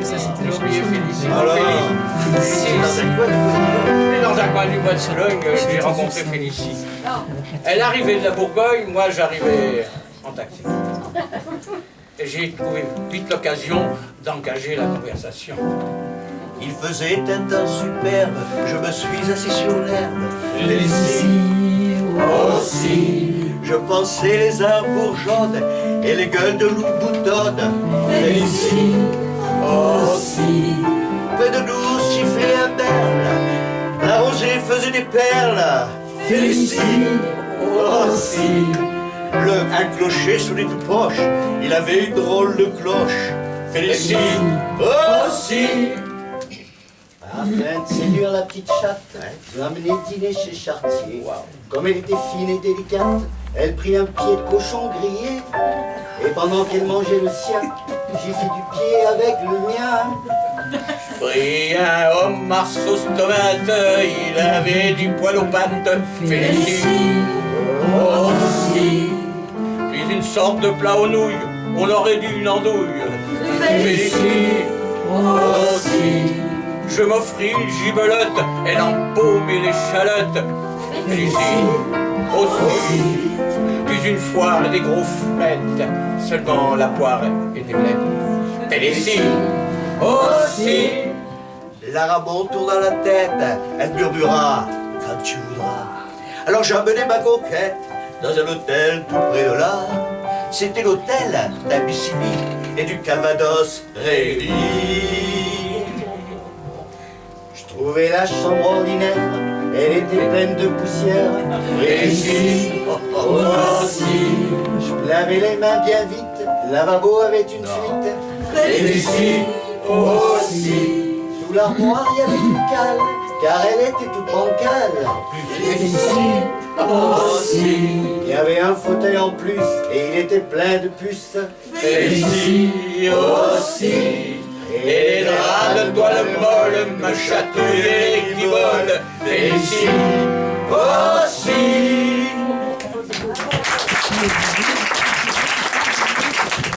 Ça, c'était oublié Félicie. Alors, Félicie, dans un coin du bois de Sologne, j'ai rencontré Félicie. Elle arrivait de la Bourgogne, moi j'arrivais en taxi. Et j'ai trouvé vite l'occasion d'engager la conversation. il faisait un temps superbe, je me suis assis sur l'herbe. Félicie aussi. Je pensais les arbres bourgeonnent et les gueules de loup boutonnent. Félicie aussi. Près de nous sifflait un merle, la rosée faisait des perles. Félicie aussi. Un clocher sonnait tout proche, il avait une drôle de cloche. Félicie aussi. Afin de séduire la petite chatte, je l'amenai dîner chez Chartier. Comme elle était fine et délicate, elle prit un pied de cochon grillé. Et pendant qu'elle mangeait le sien, j'ai fait du pied avec le mien. Pris un homard sauce tomate, il avait du poil aux pattes. Félicie aussi. Puis une sorte de plat aux nouilles, on aurait dit une andouille. Félicie aussi. Je m'offris une gibelotte, elle empaumait l'échalote. Félicie aussi. Puis une foire et des gros flettes, seulement la poire et des blettes. Félicie aussi. L'aragon tourna la tête, elle murmura quand tu voudras. Alors j'emmenai ma coquette dans un hôtel tout près de là. C'était l'hôtel d'Abyssinie et du Calvados réunis. Je trouvais la chambre ordinaire, elle était pleine de poussière. Félicie Aussi. Je lavais les mains bien vite, le lavabo avait une fuite. Félicie aussi. Sous l'armoire, il y avait une cale, car elle était toute bancale. Félicie aussi. Il y avait un fauteuil en plus, et il était plein de puces. Félicie aussi. Et les draps de toile molle me chatouillaient les guibolles. Félicie aussi.